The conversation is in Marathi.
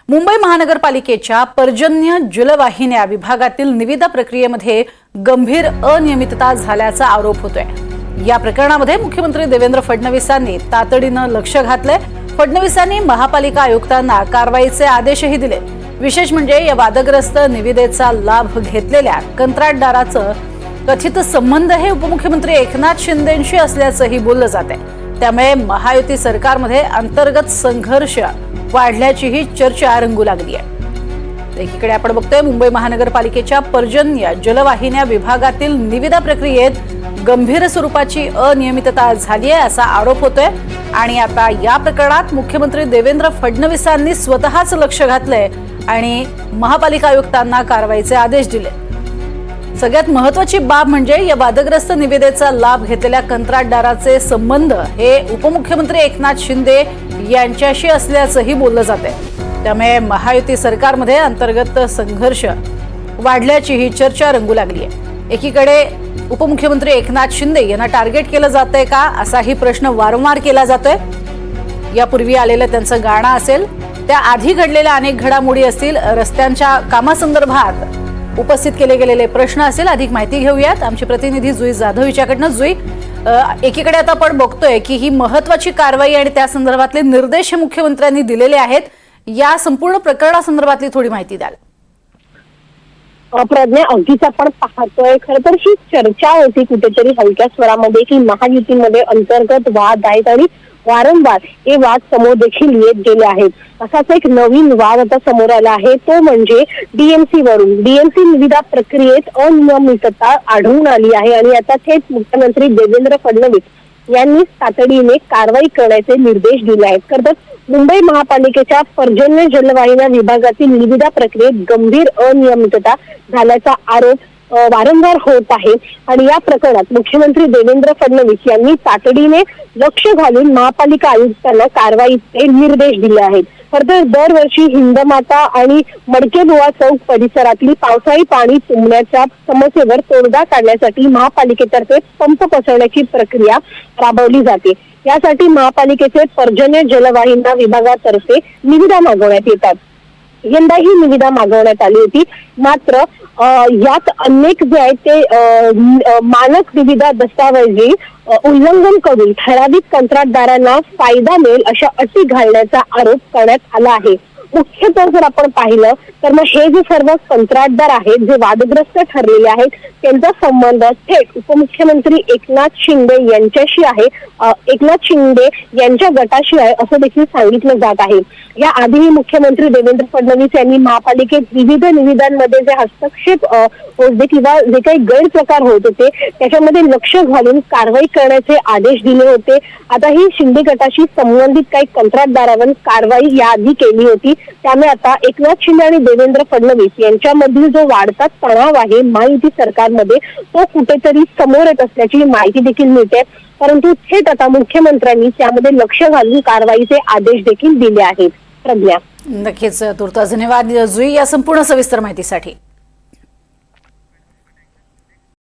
मुंबई महानगरपालिकेच्या पर्जन्य जलवाहिन्या विभागातील निविदा प्रक्रियेमध्ये गंभीर अनियमितता झाल्याचा आरोप होतोय। या प्रकरणामध्ये मुख्यमंत्री देवेंद्र फडणवीसांनी तातडीने लक्ष घातले। फडणवीसांनी महापालिका आयुक्तांना कारवाईचे आदेशही दिले। विशेष म्हणजे या वादग्रस्त निविदेचा लाभ घेतलेल्या कंत्राटदाराचं कथित संबंध हे उपमुख्यमंत्री एकनाथ शिंदेंशी असल्याचंही बोललं जाते। त्यामुळे महायुती सरकारमध्ये अंतर्गत संघर्ष वाढल्याचीही चर्चा रंगू लागली आहे। एकीकडे आपण बघतोय मुंबई महानगरपालिकेच्या पर्जन्य जलवाहिन्या विभागातील निविदा प्रक्रियेत गंभीर स्वरूपाची अनियमितता झाली आहे असा आरोप होतोय आणि आता या प्रकरणात मुख्यमंत्री देवेंद्र फडणवीसांनी स्वतःच लक्ष घातलंय आणि महापालिका आयुक्तांना कारवाईचे आदेश दिले। सगळ्यात महत्त्वाची बाब म्हणजे या वादग्रस्त निविदेचा लाभ घेतलेल्या कंत्राटदाराचे संबंध हे उपमुख्यमंत्री एकनाथ शिंदे यांच्याशी असल्याचंही बोललं जाते। त्यामुळे महायुती सरकारमध्ये अंतर्गत संघर्ष वाढल्याची ही चर्चा रंगू लागली आहे। एकीकडे उपमुख्यमंत्री एकनाथ शिंदे यांना टार्गेट केलं जातंय का असाही प्रश्न वारंवार केला जातोय। यापूर्वी आलेलं त्यांचं गाणं असेल, त्या आधी घडलेल्या अनेक घडामोडी असतील, रस्त्यांच्या कामासंदर्भात उपस्थित केले गेलेले प्रश्न असेल। अधिक माहिती घेऊयात आमचे प्रतिनिधी जुई जाधव हिच्याकडनं। जुई, एकीकडे आता आपण बघतोय की ही महत्त्वाची कारवाई आणि त्या संदर्भातले निर्देश मुख्यमंत्र्यांनी दिलेले आहेत। या संपूर्ण प्रकरणासंदर्भातली थोडी माहिती द्याल। प्रज्ञा, अगदीच आपण पाहतोय खरं तर ही चर्चा होती कुठेतरी हलक्या स्वरामध्ये की महायुतीमध्ये अंतर्गत वाद आहेत आणि वारंवार हे वाद समोर देखील येत गेले आहेत। असाच एक नवीन वाद आता समोर आला आहे, तो म्हणजे डीएमसी वरून डीएमसी निविदा प्रक्रियेत अनियमितता आढळून आली आहे आणि आता थेट मुख्यमंत्री देवेंद्र फडणवीस यांनी तातडीने कारवाई करण्याचे निर्देश दिले आहेत। खरं तर मुंबई महापालिकेच्या पर्जन्य जलवाहिन्या विभागातील निविदा प्रक्रियेत गंभीर अनियमितता झाल्याचा आरोप वारंवार होत आहे आणि या प्रकरणात मुख्यमंत्री देवेंद्र फडणवीस यांनी तातडीने लक्ष घालून महापालिका आयुक्तांना कारवाईचे निर्देश दिले आहेत। खरं दरवर्षी हिंदमाता आणि मडकेबुवा चौक परिसरातली पावसाळी पाणी तुंबण्याच्या समस्येवर तोडगा काढण्यासाठी महापालिकेतर्फे पंप बसवण्याची प्रक्रिया राबवली जाते। यासाठी महापालिकेचे पर्जन्य जलवाहिन्या विभागातर्फे निविदा मागवण्यात येतात। यंदा ही निविदा मागवण्यात आली होती, मात्र यात अनेक जे आहेत ते मानक निविदा दस्तावेजी उल्लंघन करून ठराविक कंत्राटदारांना फायदा मिळेल अशा अटी घालण्याचा आरोप करण्यात आला आहे। मुख्यतः जर आपण पाहिलं तर मग हे जे सर्व कंत्राटदार आहेत जे वादग्रस्त ठरलेले आहेत त्यांचा संबंध थेट उपमुख्यमंत्री एकनाथ शिंदे यांच्याशी आहे, एकनाथ शिंदे यांच्या गटाशी आहे असं देखील सांगितलं जात आहे। या आधीही मुख्यमंत्री देवेंद्र फडणवीस यांनी महापालिकेत विविध निविदांमध्ये जे हस्तक्षेप होते किंवा जे काही गैरप्रकार होत होते त्याच्यामध्ये लक्ष घालून कारवाई करण्याचे आदेश दिले होते। आता ही शिंदे गटाशी संबंधित काही कंत्राटदारांवर कारवाई याआधी केली होती। त्यामुळे आता एकनाथ शिंदे आणि देवेंद्र फडणवीस यांच्यामधील जो वाढता तणाव आहे महायुती सरकारमध्ये तो कुठेतरी समोर येत असल्याची माहिती देखील मिळते। परंतु थेट आता मुख्यमंत्र्यांनी त्यामध्ये लक्ष घालून कारवाईचे आदेश देखील दिले आहेत। प्रज्ञा, नक्कीच तुर्तास धन्यवाद जुई या संपूर्ण सविस्तर माहितीसाठी।